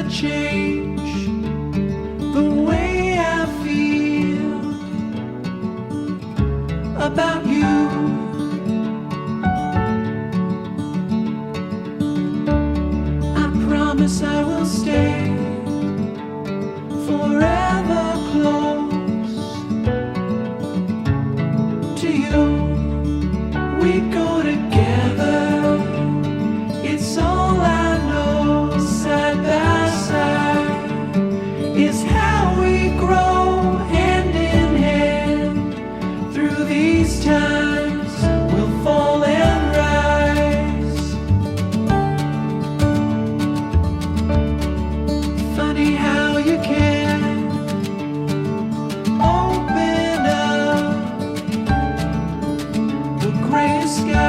change the way I feel about you. I promise I will stay forever close to you. We go together, it's all I know. Side by side is how we grow, hand in hand. Through these times we'll fall and rise. Funny how you can open up the gray sky